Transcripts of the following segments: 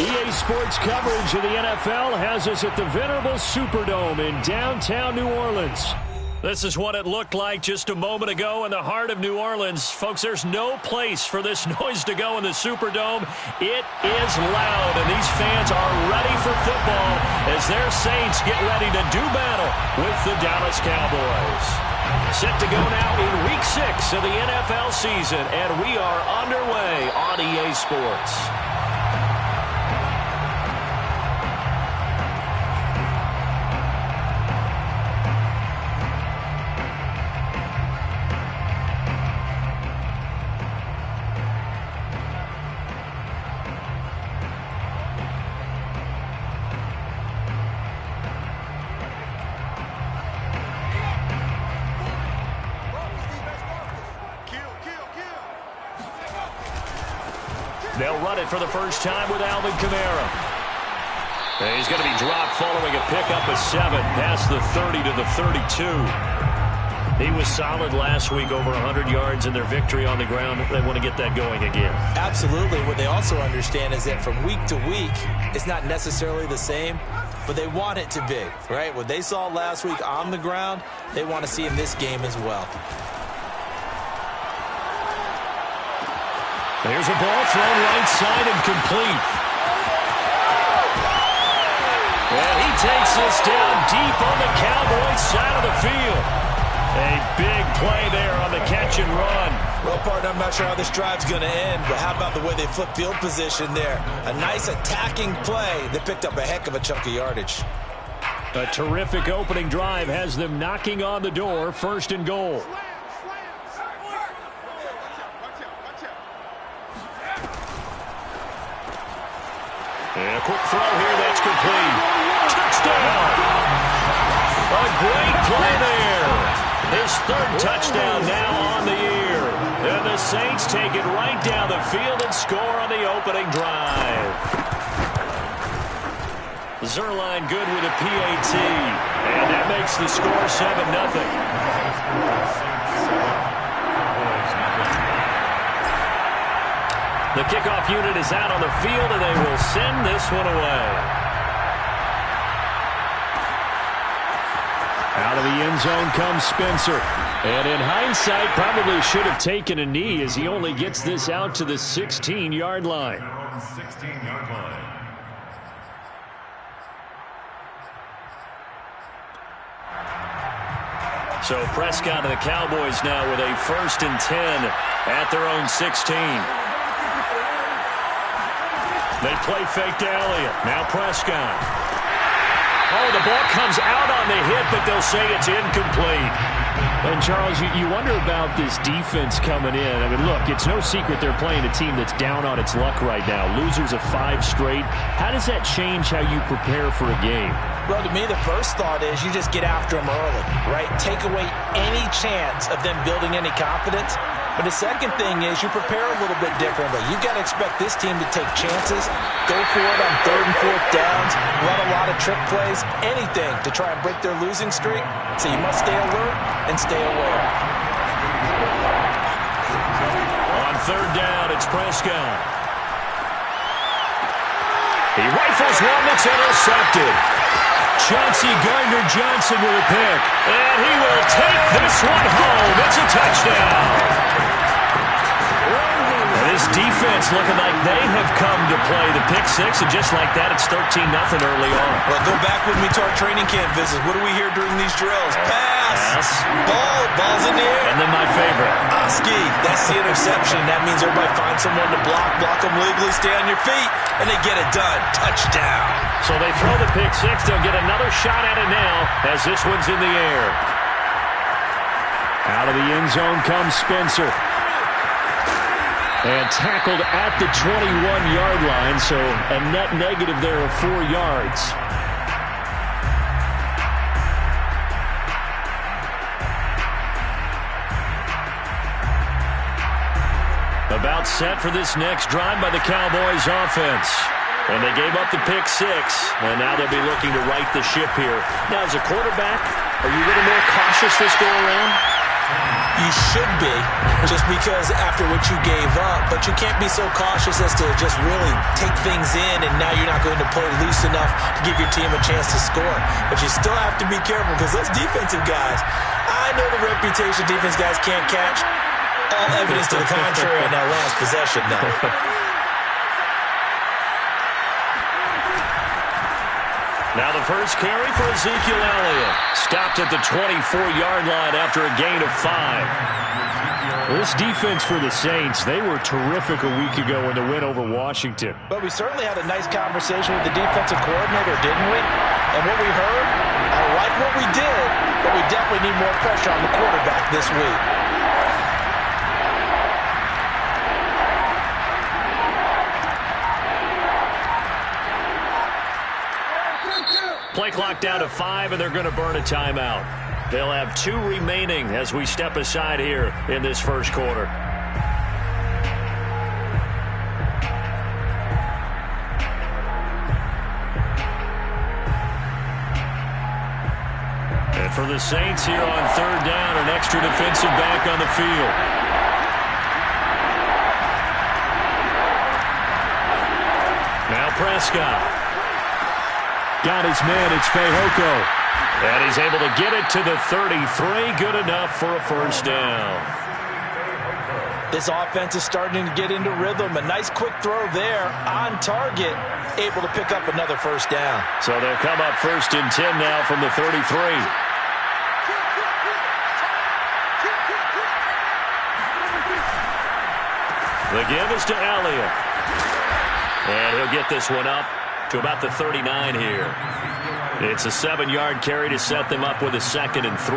EA Sports coverage of the NFL has us at the venerable Superdome in downtown New Orleans. This is what it looked like just a moment ago in the heart of New Orleans. Folks, there's no place for this noise to go in the Superdome. It is loud, and these fans are ready for football as their Saints get ready to do battle with the Dallas Cowboys. Set to go now in Week 6 of the NFL season, and we are underway on EA Sports. They'll run it for the first time with Alvin Kamara. And he's going to be dropped following a pickup of 7 past the 30 to the 32. He was solid last week, over 100 yards in their victory on the ground. They want to get that going again. Absolutely. What they also understand is that from week to week, it's not necessarily the same, but they want it to be, right? What they saw last week on the ground, they want to see in this game as well. There's a ball thrown right side and complete. And he takes this down deep on the Cowboys side of the field. A big play there on the catch and run. Well, partner, I'm not sure how this drive's going to end, but how about the way they flip field position there? A nice attacking play that picked up a heck of a chunk of yardage. A terrific opening drive has them knocking on the door, 1st and goal. And a quick throw here, that's complete. Touchdown! A great play there. His 3rd touchdown now on the year. And the Saints take it right down the field and score on the opening drive. Zerline good with a PAT. And that makes the score 7-0. The kickoff unit is out on the field, and they will send this one away. Out of the end zone comes Spencer. And in hindsight, probably should have taken a knee as he only gets this out to the 16-yard line. 16-yard line. So Prescott and the Cowboys now with a 1st and 10 at their own 16. They play fake to Elliott. Now Prescott. Oh, the ball comes out on the hit, but they'll say it's incomplete. And, Charles, you wonder about this defense coming in. I mean, look, it's no secret they're playing a team that's down on its luck right now. Losers of 5 straight. How does that change how you prepare for a game? Well, to me, the first thought is you just get after them early, right? Take away any chance of them building any confidence. But the second thing is you prepare a little bit differently. You've got to expect this team to take chances, go for it on 3rd and 4th downs, run a lot of trick plays, anything to try and break their losing streak. So you must stay alert and stay aware. On 3rd down, it's Prescott. He rifles one that's intercepted. Chauncey Gardner-Johnson with a pick. And he will take this one home. It's a touchdown. And this defense looking like they have come to play the pick 6. And just like that, it's 13-0 early on. Well, go back with me to our training camp visits. What do we hear during these drills? Pass. Ball's in the air. And then my favorite. Oski. That's the interception. That means everybody finds someone to block them legally, stay on your feet, and they get it done. Touchdown. So they throw the pick 6. They'll get another shot at it now as this one's in the air. Out of the end zone comes Spencer. And tackled at the 21-yard line, so a net negative there of 4 yards. About set for this next drive by the Cowboys offense. And they gave up the pick 6, and now they'll be looking to right the ship here. Now, as a quarterback, are you a little more cautious this go around? You should be, just because after what you gave up, but you can't be so cautious as to just really take things in, and now you're not going to play loose enough to give your team a chance to score. But you still have to be careful, because those defensive guys, I know the reputation defense guys can't catch. All evidence to the contrary on that last possession, though. Now the first carry for Ezekiel Elliott. Stopped at the 24-yard line after a gain of 5. This defense for the Saints, they were terrific a week ago in the win over Washington. But we certainly had a nice conversation with the defensive coordinator, didn't we? And what we heard, I like what we did, but we definitely need more pressure on the quarterback this week. Play clock down to 5, and they're going to burn a timeout. They'll have 2 remaining as we step aside here in this first quarter. And for the Saints here on third down, an extra defensive back on the field. Now Prescott. Got his man, it's Fehoko. And he's able to get it to the 33. Good enough for a first down. This offense is starting to get into rhythm. A nice quick throw there on target. Able to pick up another first down. So they'll come up first and 10 now from the 33. The give is to Elliott. And he'll get this one up to about the 39 here. It's a 7-yard carry to set them up with a 2nd and 3.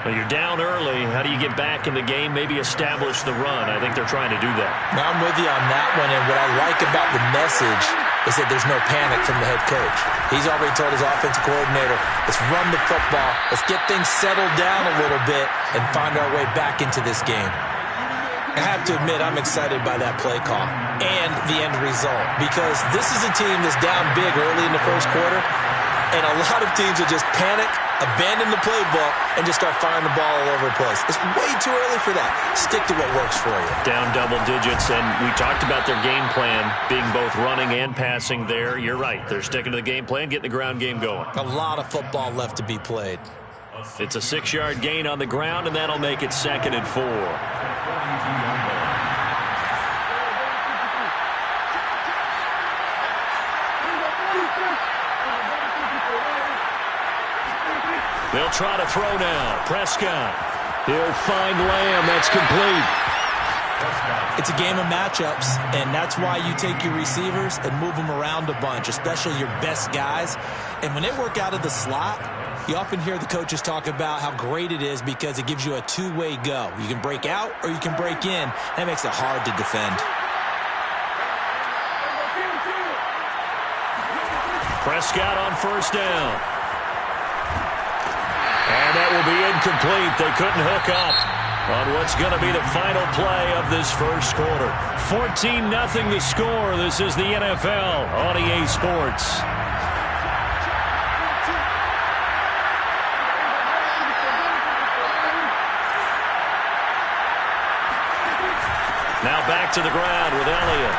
Well, you're down early. How do you get back in the game? Maybe establish the run. I think they're trying to do that. Now I'm with you on that one, and what I like about the message is that there's no panic from the head coach. He's already told his offensive coordinator, let's run the football, let's get things settled down a little bit and find our way back into this game. I have to admit, I'm excited by that play call and the end result, because this is a team that's down big early in the first quarter, and a lot of teams will just panic, abandon the playbook, and just start firing the ball all over the place. It's way too early for that. Stick to what works for you. Down double digits, and we talked about their game plan being both running and passing there. You're right. They're sticking to the game plan, getting the ground game going. A lot of football left to be played. It's a 6-yard gain on the ground, and that'll make it 2nd and 4. They'll try to throw now. Prescott. He'll find Lamb. That's complete. It's a game of matchups, and that's why you take your receivers and move them around a bunch, especially your best guys. And when they work out of the slot, you often hear the coaches talk about how great it is because it gives you a two-way go. You can break out or you can break in. That makes it hard to defend. Prescott on first down. And that will be incomplete. They couldn't hook up on what's going to be the final play of this first quarter. 14-0 the score. This is the NFL on EA Sports. Now back to the ground with Elliott.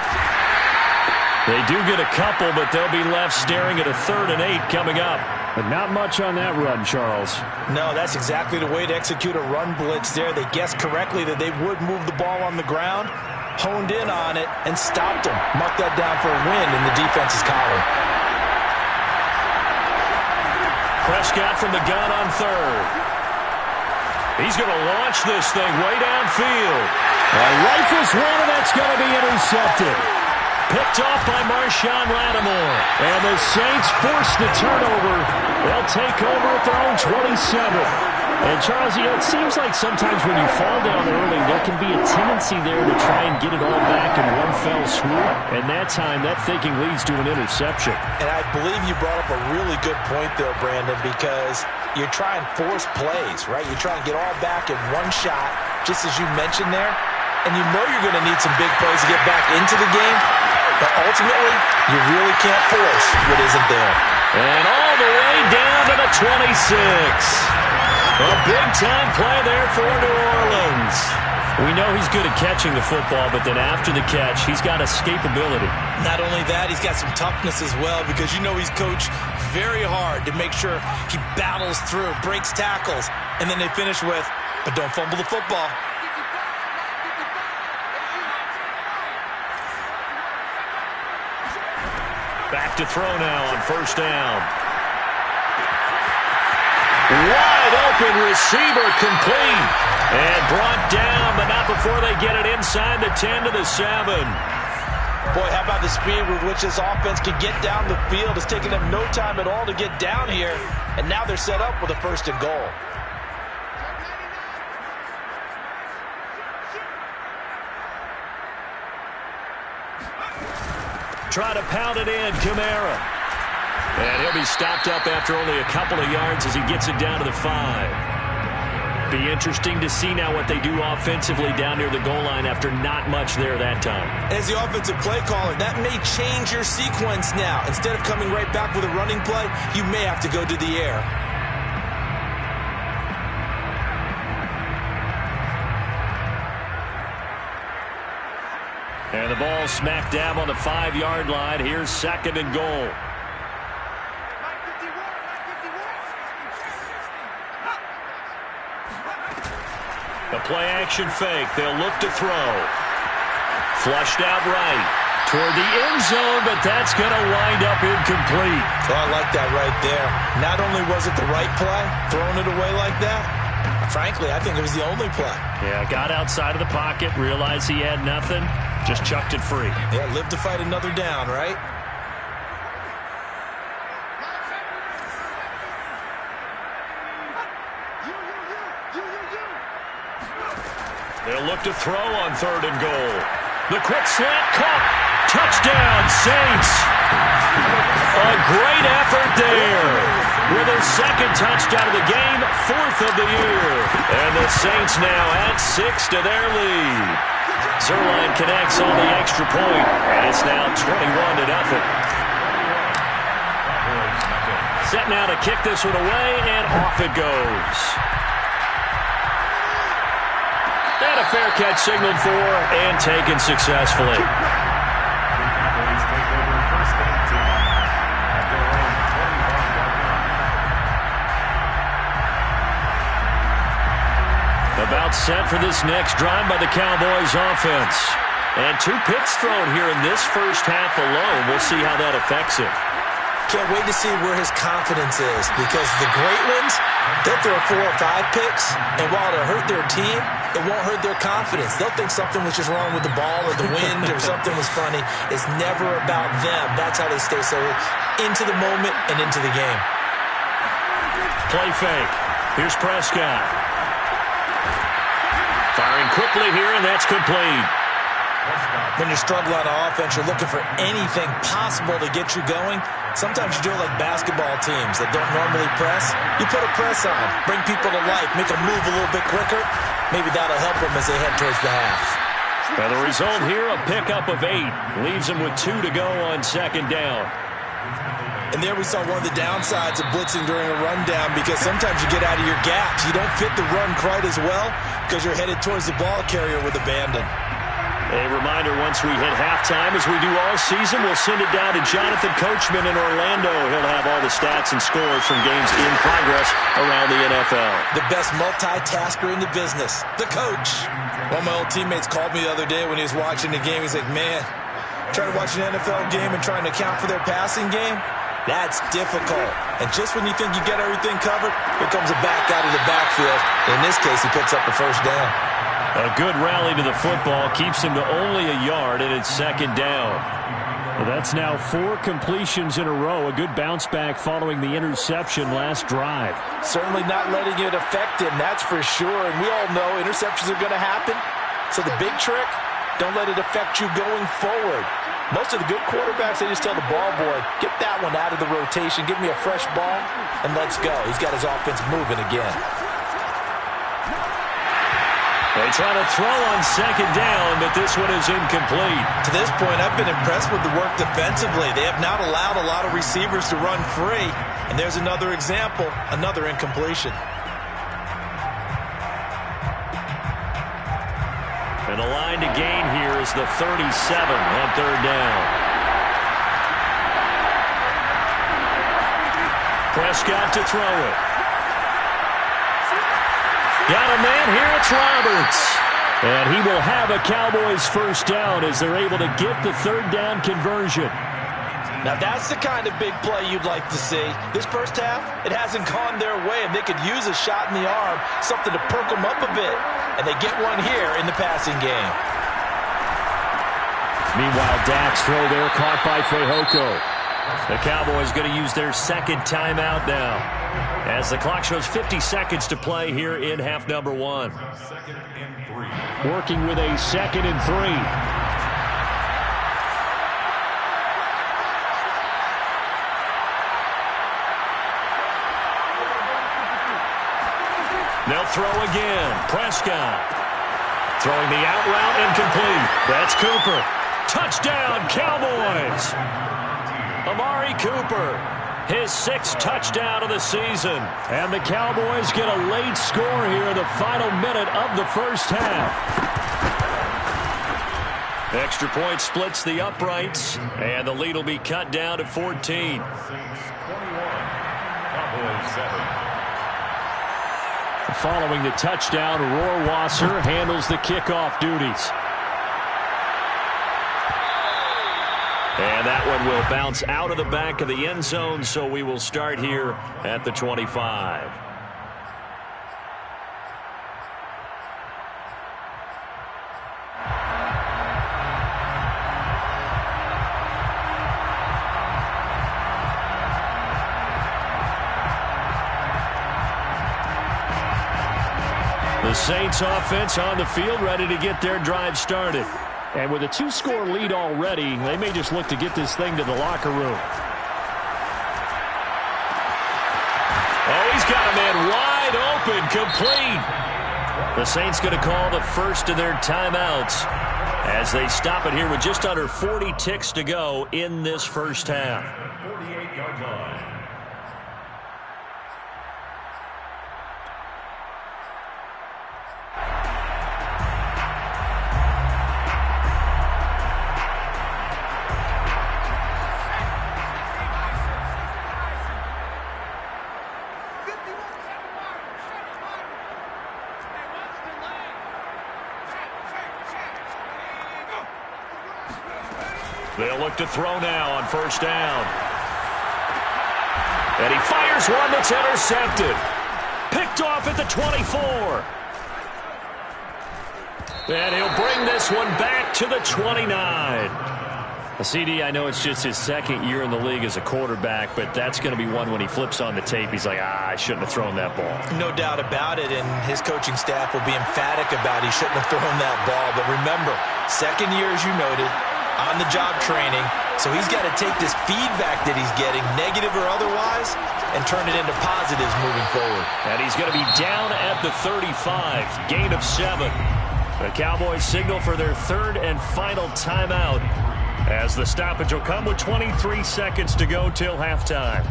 They do get a couple, but they'll be left staring at a 3rd and 8 coming up. But not much on that run, Charles. No, that's exactly the way to execute a run blitz there. They guessed correctly that they would move the ball on the ground, honed in on it, and stopped them. Mark that down for a win in the defense's column. Prescott from the gun on 3rd. He's going to launch this thing way downfield. Rifles one, and that's going to be intercepted. Picked off by Marshawn Lattimore. And the Saints force the turnover. They'll take over at their own 27. And, Charles, you know, it seems like sometimes when you fall down early, there can be a tendency there to try and get it all back in one fell swoop. And that time, that thinking leads to an interception. And I believe you brought up a really good point there, Brandon, because you try and force plays, right? You try and get all back in one shot, just as you mentioned there. And you know you're going to need some big plays to get back into the game. But ultimately, you really can't force what isn't there. And all the way down to the 26. A big-time play there for New Orleans. We know he's good at catching the football, but then after the catch, he's got escapability. Not only that, he's got some toughness as well, because you know he's coached very hard to make sure he battles through, breaks tackles, and then they finish with, but don't fumble the football. Back to throw now on first down. Wide open receiver, complete. And brought down, but not before they get it inside the 10 to the 7. Boy, how about the speed with which this offense can get down the field? It's taken them no time at all to get down here. And now they're set up with a 1st and goal. Try to pound it in, Kamara. And he'll be stopped up after only a couple of yards as he gets it down to the 5. Be interesting to see now what they do offensively down near the goal line after not much there that time. As the offensive play caller, that may change your sequence now. Instead of coming right back with a running play, you may have to go to the air. And the ball smack dab on the 5-yard line. Here's 2nd and goal. A play-action fake. They'll look to throw. Flushed out right toward the end zone, but that's going to wind up incomplete. Oh, I like that right there. Not only was it the right play, throwing it away like that, frankly, I think it was the only play. Yeah, got outside of the pocket, realized he had nothing, just chucked it free. Yeah, live to fight another down, right? They'll look to throw on 3rd and goal. The quick slant caught. Touchdown, Saints. A great effort there. With their 2nd touchdown of the game, 4th of the year. And the Saints now add 6 to their lead. Zerline connects on the extra point, and it's now 21-0. Set now to kick this one away, and off it goes. And a fair catch signaled for and taken successfully. About set for this next drive by the Cowboys offense. And 2 picks thrown here in this first half alone. We'll see how that affects him. Can't wait to see where his confidence is, because the great ones, they'll throw 4 or 5 picks, and while it'll hurt their team, it won't hurt their confidence. They'll think something was just wrong with the ball or the wind or something was funny. It's never about them. That's how they stay so into the moment and into the game. Play fake. Here's Prescott. Firing quickly here, and that's complete. When you struggle on offense, you're looking for anything possible to get you going. Sometimes you do it like basketball teams that don't normally press. You put a press on, bring people to life, make them move a little bit quicker. Maybe that'll help them as they head towards the half. Now the result here, a pickup of 8. Leaves them with 2 to go on 2nd down. And there we saw one of the downsides of blitzing during a rundown, because sometimes you get out of your gaps. You don't fit the run quite as well because you're headed towards the ball carrier with abandon. A reminder, once we hit halftime, as we do all season, we'll send it down to Jonathan Coachman in Orlando. He'll have all the stats and scores from games in progress around the NFL. The best multitasker in the business, the coach. One of my old teammates called me the other day when he was watching the game. He's like, man, trying to watch an NFL game and trying to account for their passing game? That's difficult. And just when you think you get everything covered, here comes a back out of the backfield. In this case, he picks up the 1st down. A good rally to the football keeps him to only a yard, and it's 2nd down. Well, that's now 4 completions in a row. A good bounce back following the interception last drive. Certainly not letting it affect him, that's for sure. And we all know interceptions are going to happen. So the big trick, don't let it affect you going forward. Most of the good quarterbacks, they just tell the ball boy, get that one out of the rotation, give me a fresh ball, and let's go. He's got his offense moving again. They try to throw on 2nd down, but this one is incomplete. To this point, I've been impressed with the work defensively. They have not allowed a lot of receivers to run free. And there's another example, another incompletion. And the line to gain here is the 37 on third down. Prescott to throw it. Got a man here. It's Roberts. And he will have a Cowboys first down as they're able to get the third down conversion. Now that's the kind of big play you'd like to see. This first half, it hasn't gone their way, and they could use a shot in the arm, something to perk them up a bit. And they get one here in the passing game. Meanwhile, Dak's throw there caught by Fehoko. The Cowboys going to use their second timeout now, as the clock shows 50 seconds to play here in half number 1. Working with a 2nd and 3. They'll throw again. Prescott throwing the out route incomplete. That's Cooper. Touchdown, Cowboys. Amari Cooper, his 6th touchdown of the season. And the Cowboys get a late score here in the final minute of the first half. Extra point splits the uprights, and the lead will be cut down to 14. Cowboys 7. Following the touchdown, Rohrwasser handles the kickoff duties. And that one will bounce out of the back of the end zone, so we will start here at the 25. The Saints offense on the field, ready to get their drive started. And with a 2-score lead already, they may just look to get this thing to the locker room. Oh, he's got a man wide open, complete. The Saints going to call the first of their timeouts as they stop it here with just under 40 ticks to go in this first half. 48-yard line. They'll look to throw now on first down. And he fires one that's intercepted. Picked off at the 24. And he'll bring this one back to the 29. CD, I know it's just his 2nd year in the league as a quarterback, but that's going to be one when he flips on the tape. He's like, I shouldn't have thrown that ball. No doubt about it, and his coaching staff will be emphatic about he shouldn't have thrown that ball. But remember, 2nd year, as you noted, on-the-job training, so he's got to take this feedback that he's getting, negative or otherwise, and turn it into positives moving forward. And he's going to be down at the 35, gain of 7. The Cowboys signal for their 3rd and final timeout, as the stoppage will come with 23 seconds to go till halftime.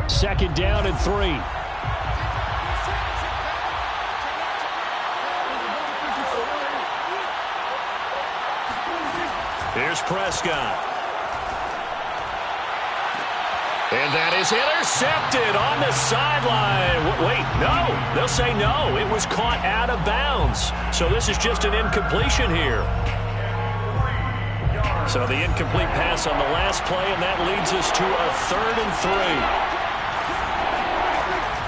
Second down and 3. Here's Prescott. And that is intercepted on the sideline. Wait, no. They'll say no. It was caught out of bounds. So this is just an incompletion here. So the incomplete pass on the last play, and that leads us to a 3rd and 3.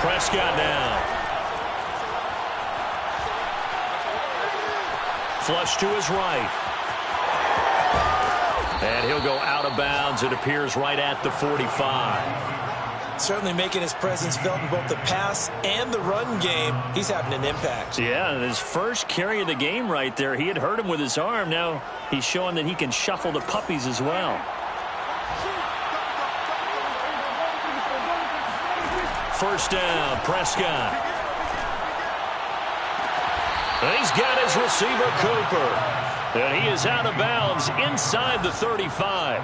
Prescott now. Flush to his right. And he'll go out of bounds, it appears, right at the 45. Certainly making his presence felt in both the pass and the run game. He's having an impact. Yeah, his first carry of the game right there, he had hurt him with his arm. Now he's showing that he can shuffle the puppies as well. First down, Prescott. And he's got his receiver, Cooper. And he is out of bounds inside the 35.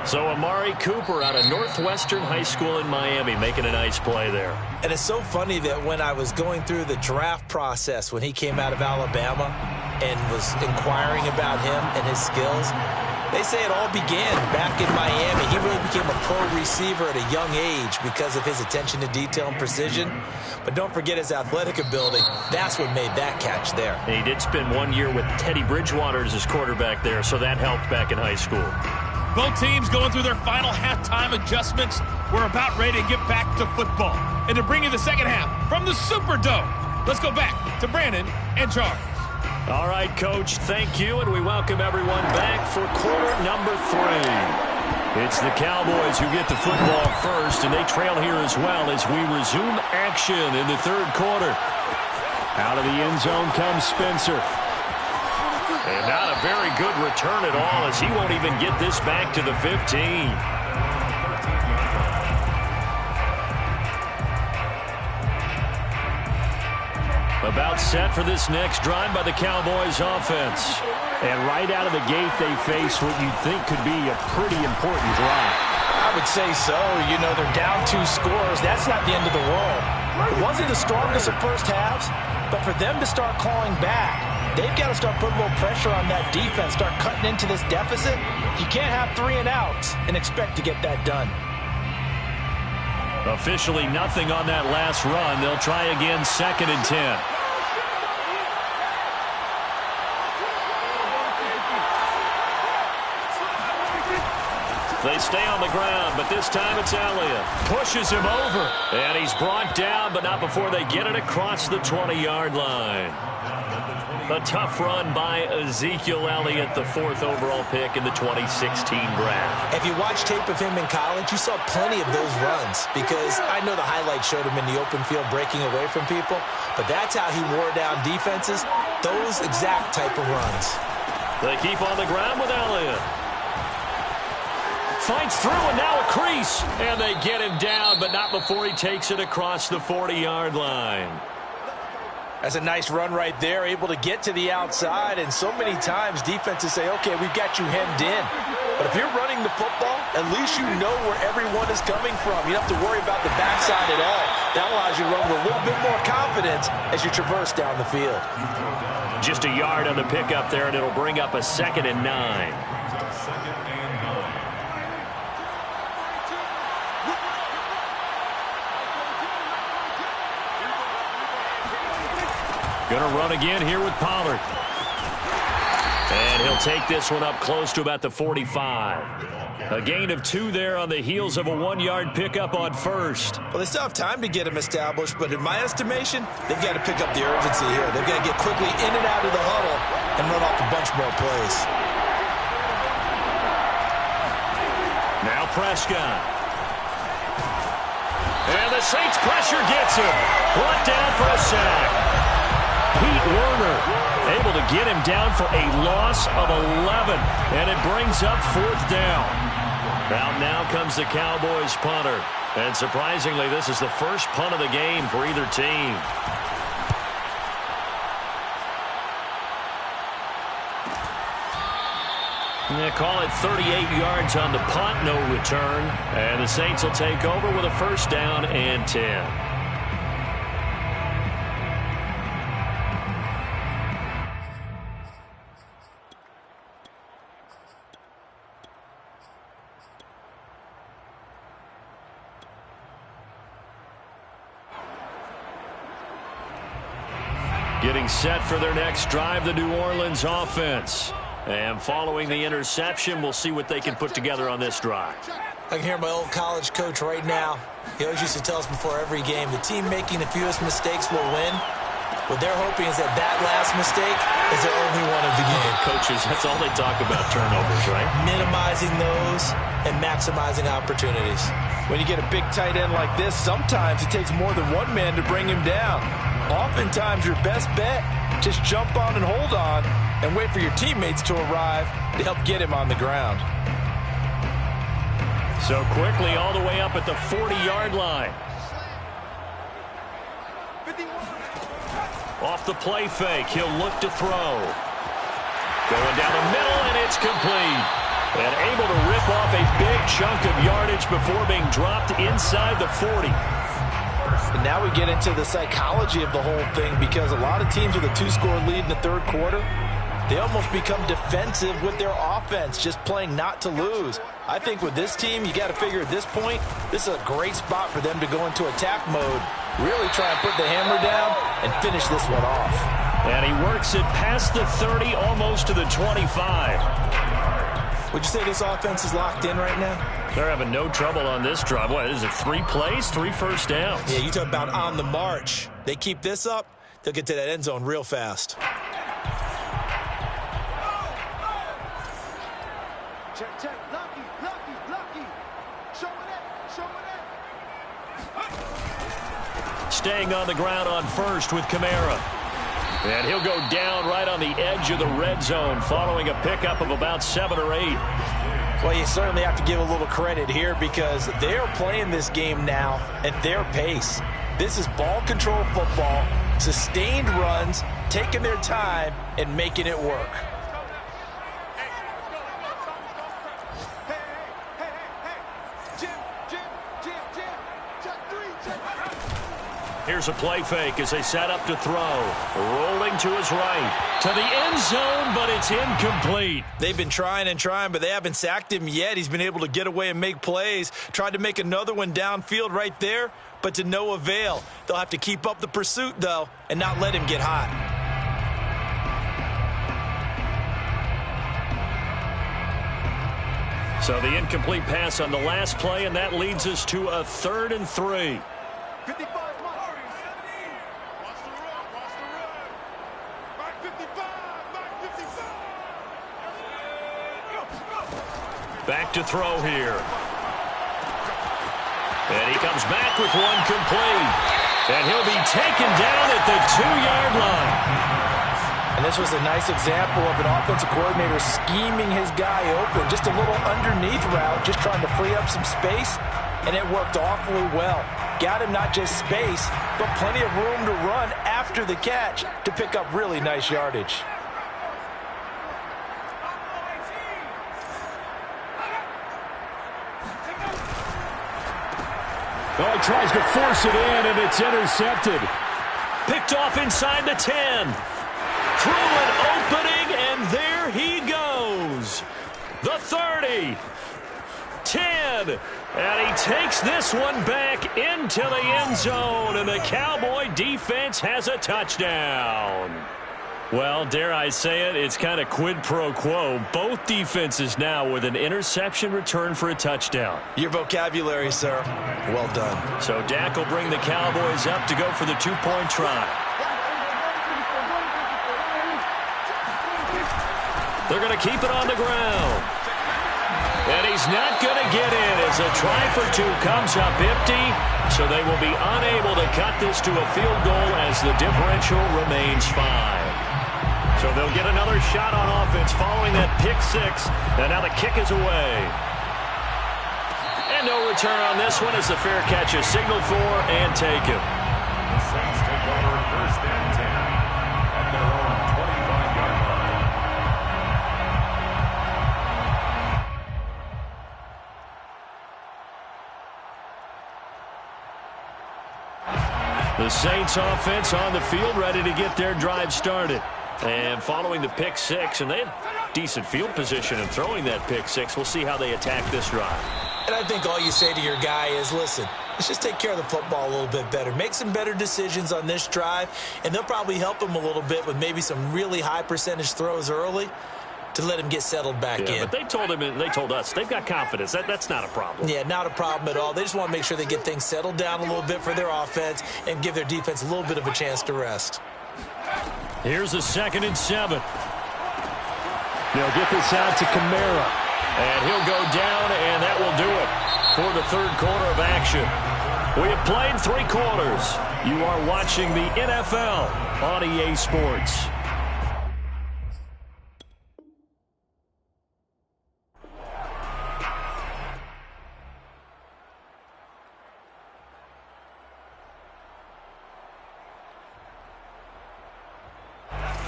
So Amari Cooper out of Northwestern High School in Miami making a nice play there. And it's so funny that when I was going through the draft process when he came out of Alabama and was inquiring about him and his skills, they say it all began back in Miami. He really became a pro receiver at a young age because of his attention to detail and precision. But don't forget his athletic ability. That's what made that catch there. And he did spend 1 year with Teddy Bridgewater as his quarterback there, so that helped back in high school. Both teams going through their final halftime adjustments. We're about ready to get back to football. And to bring you the second half from the Superdome, let's go back to Brandon and Charles. All right, Coach, thank you, and we welcome everyone back for quarter number 3. It's the Cowboys who get the football first, and they trail here as well as we resume action in the third quarter. Out of the end zone comes Spencer. And not a very good return at all, as he won't even get this back to the 15. About set for this next drive by the Cowboys offense. And right out of the gate, they face what you'd think could be a pretty important drive. I would say so. You know, they're down 2 scores. That's not the end of the world. It wasn't the strongest of first halves, but for them to start clawing back, they've got to start putting a little pressure on that defense, start cutting into this deficit. You can't have 3 and outs and expect to get that done. Officially nothing on that last run. They'll try again, 2nd and 10. They stay on the ground, but this time it's Elliott. Pushes him over. And he's brought down, but not before they get it across the 20-yard line. A tough run by Ezekiel Elliott, the 4th overall pick in the 2016 draft. If you watch tape of him in college, you saw plenty of those runs because I know the highlights showed him in the open field breaking away from people, but that's how he wore down defenses, those exact type of runs. They keep on the ground with Elliott. Fights through, and now a crease. And they get him down, but not before he takes it across the 40-yard line. That's a nice run right there, able to get to the outside, and so many times defenses say, okay, we've got you hemmed in. But if you're running the football, at least you know where everyone is coming from. You don't have to worry about the backside at all. That allows you to run with a little bit more confidence as you traverse down the field. Just a yard on the pickup there, and it'll bring up a 2nd and 9. Going to run again here with Pollard. And he'll take this one up close to about the 45. A gain of 2 there on the heels of a 1-yard pickup on first. Well, they still have time to get him established, but in my estimation, they've got to pick up the urgency here. They've got to get quickly in and out of the huddle and run off a bunch more plays. Now Prescott. And the Saints pressure gets him. Brought down for a sack. Pete Werner able to get him down for a loss of 11, and it brings up 4th down. Now comes the Cowboys punter, and surprisingly, this is the first punt of the game for either team. They call it 38 yards on the punt, no return, and the Saints will take over with a 1st down and 10. Getting set for their next drive, the New Orleans offense. And following the interception, we'll see what they can put together on this drive. I can hear my old college coach right now. He always used to tell us before every game, the team making the fewest mistakes will win. What they're hoping is that last mistake is their only one of the game. Coaches, that's all they talk about, turnovers, right? Minimizing those and maximizing opportunities. When you get a big tight end like this, sometimes it takes more than one man to bring him down. Oftentimes, your best bet, just jump on and hold on and wait for your teammates to arrive to help get him on the ground. So quickly all the way up at the 40-yard line. Off the play fake, he'll look to throw. Going down the middle, and it's complete. And able to rip off a big chunk of yardage before being dropped inside the 40. And now we get into the psychology of the whole thing, because a lot of teams with a 2-score lead in the third quarter, they almost become defensive with their offense, just playing not to lose. I think with this team, you got to figure at this point, this is a great spot for them to go into attack mode, really try and put the hammer down and finish this one off. And he works it past the 30, almost to the 25. Would you say this offense is locked in right now? They're having no trouble on this drive. What is it, 3 plays, 3 first downs? Yeah, you talk about on the march. They keep this up, they'll get to that end zone real fast. Check, check, lucky. Show it. Staying on the ground on first with Kamara. And he'll go down right on the edge of the red zone following a pickup of about 7 or 8. Well, you certainly have to give a little credit here, because they're playing this game now at their pace. This is ball control football, sustained runs, taking their time and making it work. Here's a play fake as they set up to throw. Rolling to his right. To the end zone, but it's incomplete. They've been trying and trying, but they haven't sacked him yet. He's been able to get away and make plays. Tried to make another one downfield right there, but to no avail. They'll have to keep up the pursuit, though, and not let him get hot. So the incomplete pass on the last play, and that leads us to a 3rd and 3. 55. Back to throw here. And he comes back with one complete. And he'll be taken down at the 2-yard line. And this was a nice example of an offensive coordinator scheming his guy open. Just a little underneath route, just trying to free up some space. And it worked awfully well. Got him not just space, but plenty of room to run after the catch to pick up really nice yardage. Oh, he tries to force it in, and it's intercepted. Picked off inside the 10. Through an opening, and there he goes. The 30. 10. And he takes this one back into the end zone, and the Cowboy defense has a touchdown. Well, dare I say it, it's kind of quid pro quo. Both defenses now with an interception return for a touchdown. Your vocabulary, sir. Well done. So Dak will bring the Cowboys up to go for the 2-point try. They're going to keep it on the ground. And he's not going to get in as a try for 2 comes up empty. So they will be unable to cut this to a field goal as the differential remains 5. So they'll get another shot on offense following that pick 6. And now the kick is away. And no return on this one as the fair catch is signaled for and taken. The Saints take over 1st and 10 at their own 25-yard line. The Saints offense on the field ready to get their drive started. And following the pick 6, and they had decent field position in throwing that pick 6. We'll see how they attack this drive. And I think all you say to your guy is, listen, let's just take care of the football a little bit better. Make some better decisions on this drive, and they'll probably help him a little bit with maybe some really high percentage throws early to let him get settled back in. But they told him, and they told us, they've got confidence. That's not a problem. Yeah, not a problem at all. They just want to make sure they get things settled down a little bit for their offense and give their defense a little bit of a chance to rest. Here's a 2nd and 7. They'll get this out to Kamara. And he'll go down, and that will do it for the 3rd quarter of action. We have played 3 quarters. You are watching the NFL on EA Sports.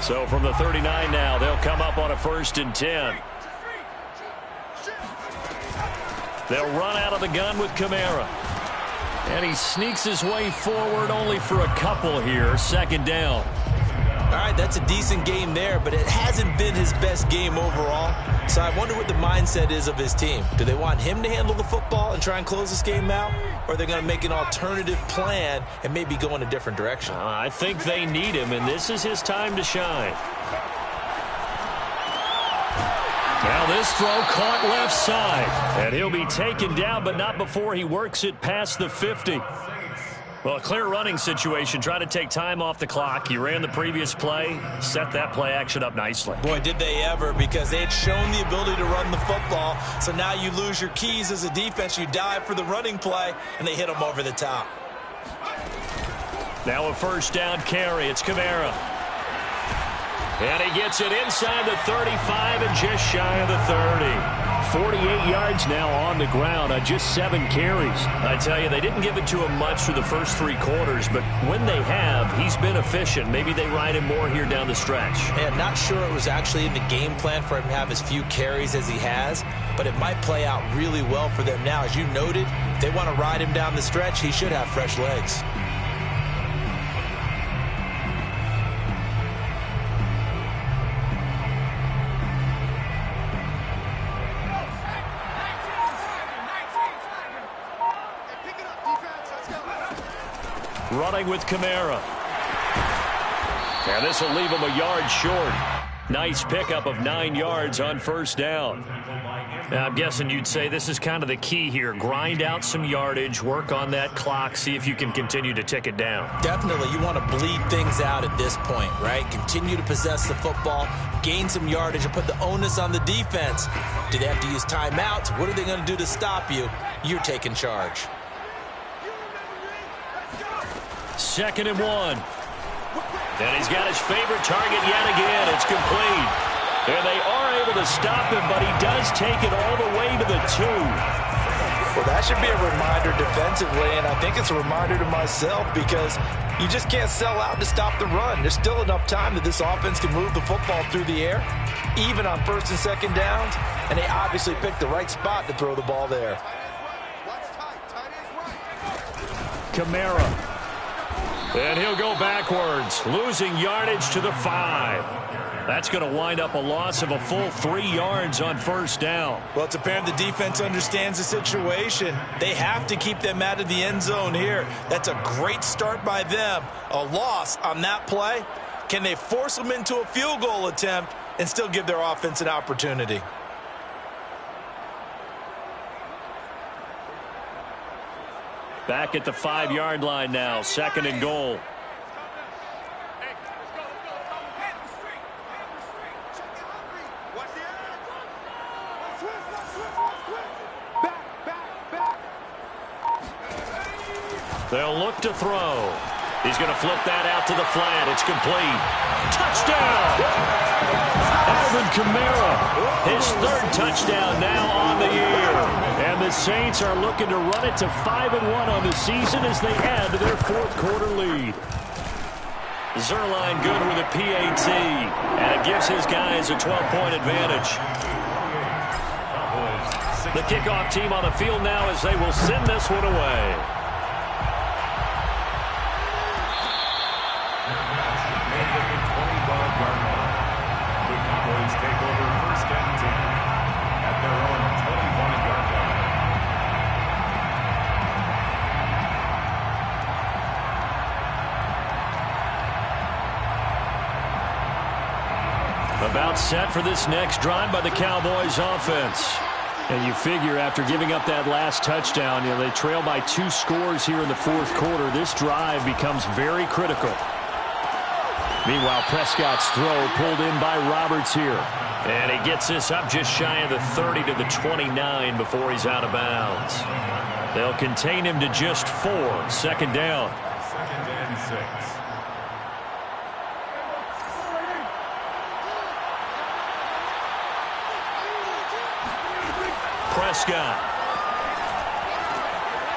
So from the 39 now, they'll come up on a 1st and 10. They'll run out of the gun with Kamara. And he sneaks his way forward only for a couple here. Second down. All right, that's a decent game there, but it hasn't been his best game overall. So I wonder what the mindset is of his team. Do they want him to handle the football and try and close this game out? Or are they going to make an alternative plan and maybe go in a different direction? I think they need him, and this is his time to shine. Now this throw caught left side. And he'll be taken down, but not before he works it past the 50. Well, a clear running situation. Try to take time off the clock. He ran the previous play, set that play action up nicely. Boy, did they ever, because they had shown the ability to run the football. So now you lose your keys as a defense. You dive for the running play, and they hit him over the top. Now a first down carry. It's Kamara. And he gets it inside the 35 and just shy of the 30. 48 yards now on the ground on just 7 carries. I tell you, they didn't give it to him much through the first 3 quarters, but when they have, he's been efficient. Maybe they ride him more here down the stretch. Yeah, not sure it was actually in the game plan for him to have as few carries as he has, but it might play out really well for them now. As you noted, if they want to ride him down the stretch, he should have fresh legs. Running with Kamara. And this will leave him a yard short. Nice pickup of 9 yards on first down. Now, I'm guessing you'd say this is kind of the key here. Grind out some yardage, work on that clock, see if you can continue to tick it down. Definitely, you want to bleed things out at this point, right? Continue to possess the football, gain some yardage, and put the onus on the defense. Do they have to use timeouts? What are they going to do to stop you? You're taking charge. 2nd and 1. And he's got his favorite target yet again. It's complete. And they are able to stop him, but he does take it all the way to the 2. Well, that should be a reminder defensively, and I think it's a reminder to myself because you just can't sell out to stop the run. There's still enough time that this offense can move the football through the air, even on 1st and 2nd downs, and they obviously picked the right spot to throw the ball there. Kamara. And he'll go backwards, losing yardage to the 5. That's going to wind up a loss of a full 3 yards on first down. Well, it's apparent the defense understands the situation. They have to keep them out of the end zone here. That's a great start by them. A loss on that play. Can they force them into a field goal attempt and still give their offense an opportunity? Back at the 5-yard line now, 2nd and goal. They'll look to throw. He's going to flip that out to the flat. It's complete. Touchdown! Alvin Kamara, his 3rd touchdown now on the year. And the Saints are looking to run it to 5-1 on the season as they add to their 4th quarter lead. Zerline good with a PAT, and it gives his guys a 12-point advantage. The kickoff team on the field now as they will send this one away. The Cowboys take over 1st and 10 at their own 25-yard line. About set for this next drive by the Cowboys offense. And you figure after giving up that last touchdown, they trail by 2 scores here in the 4th quarter. This drive becomes very critical. Meanwhile, Prescott's throw pulled in by Roberts here. And he gets this up just shy of the 30 to the 29 before he's out of bounds. They'll contain him to just 4. 2nd down. 2nd and 6. Prescott.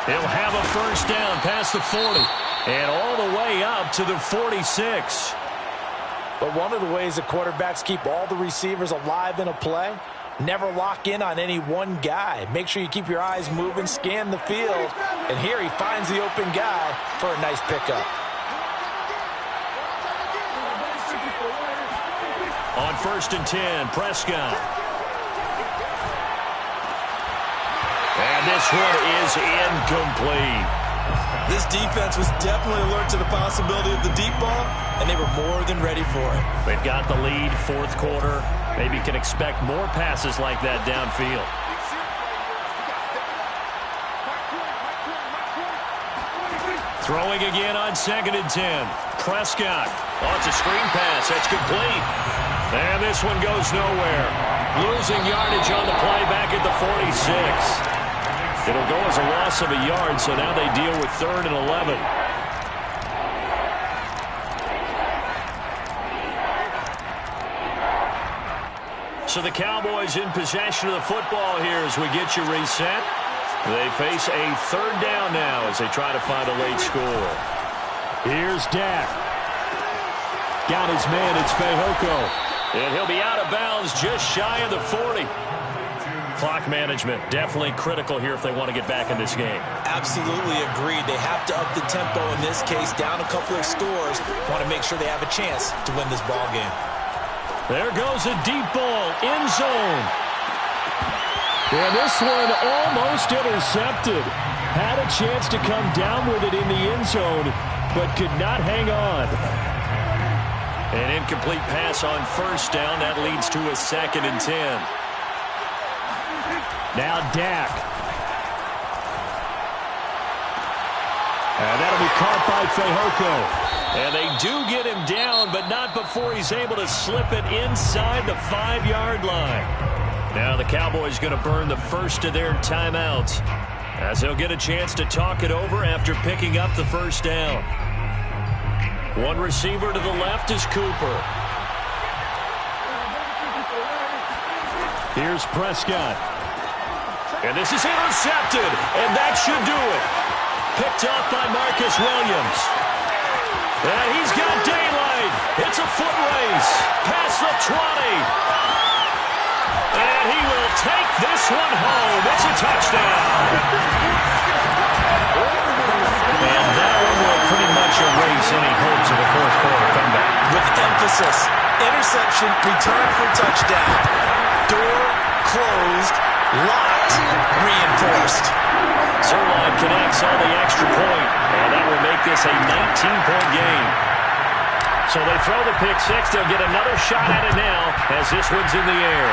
He'll have a first down past the 40 and all the way up to the 46. But one of the ways the quarterbacks keep all the receivers alive in a play Never lock in on any one guy. Make sure you keep your eyes moving, scan the field. And here he finds the open guy for a nice pickup. On 1st and 10, Prescott. And this one is incomplete. This defense was definitely alert to the possibility of the deep ball, and they were more than ready for it. They've got the lead, 4th quarter. Maybe can expect more passes like that downfield. Throwing again on 2nd and 10. Prescott. Oh, it's a screen pass. That's complete. And this one goes nowhere. Losing yardage on the play back at the 46. It'll go as a loss of a yard, so now they deal with 3rd and 11. So the Cowboys in possession of the football here as we get you reset. They face a 3rd down now as they try to find a late score. Here's Dak. Got his man, it's Fehoko. And he'll be out of bounds just shy of the 40. Clock management definitely critical here if they want to get back in this game. Absolutely agreed. They have to up the tempo in this case, down a couple of scores. Want to make sure they have a chance to win this ball game. There goes a deep ball, end zone. And this one almost intercepted. Had a chance to come down with it in the end zone, but could not hang on. An incomplete pass on 1st down. That leads to a 2nd and 10. Now Dak. And that'll be caught by Fehoko. And they do get him down, but not before he's able to slip it inside the 5-yard line. Now the Cowboys going to burn the first of their timeouts as they'll get a chance to talk it over after picking up the 1st down. One receiver to the left is Cooper. Here's Prescott. And this is intercepted, and that should do it. Picked off by Marcus Williams. And he's got daylight. It's a foot race. Past the 20. And he will take this one home. It's a touchdown. And that one will pretty much erase any hopes of a 4th quarter comeback. With emphasis, interception, return for touchdown. Door closed, locked, reinforced. Zerline connects on the extra point, and that will make this a 19-point game. So they throw the pick 6. They'll get another shot at it now as this one's in the air.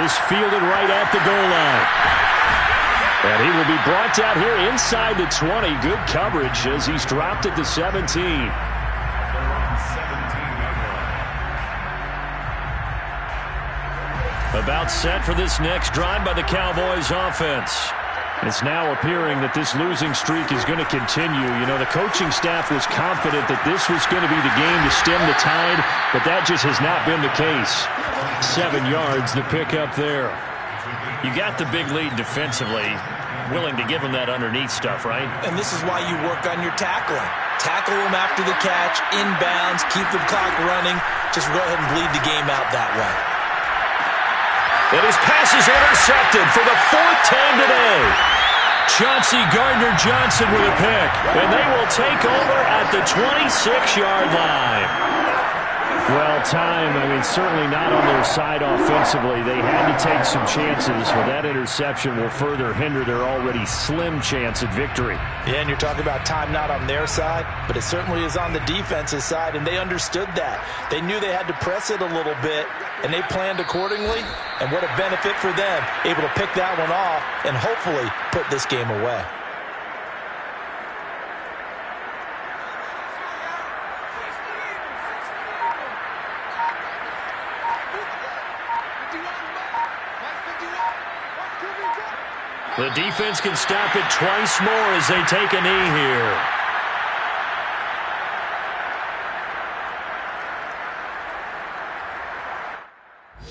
This fielded right at the goal line. And he will be brought down here inside the 20. Good coverage as he's dropped at the 17. About set for this next drive by the Cowboys offense. It's now appearing that this losing streak is going to continue. You know, the coaching staff was confident that this was going to be the game to stem the tide, but that just has not been the case. 7 yards, the pickup there. You got the big lead defensively. Willing to give them that underneath stuff, right? And this is why you work on your tackling. Tackle them after the catch, inbounds, keep the clock running. Just go ahead and bleed the game out that way. And his pass is intercepted for the 4th time today. Chauncey Gardner-Johnson with a pick. And they will take over at the 26-yard line. Well, certainly not on their side offensively. They had to take some chances, but that interception will further hinder their already slim chance at victory. Yeah, and you're talking about time not on their side, but it certainly is on the defense's side, and they understood that. They knew they had to press it a little bit, and they planned accordingly, and what a benefit for them, able to pick that one off and hopefully put this game away. The defense can stop it twice more as they take a knee here.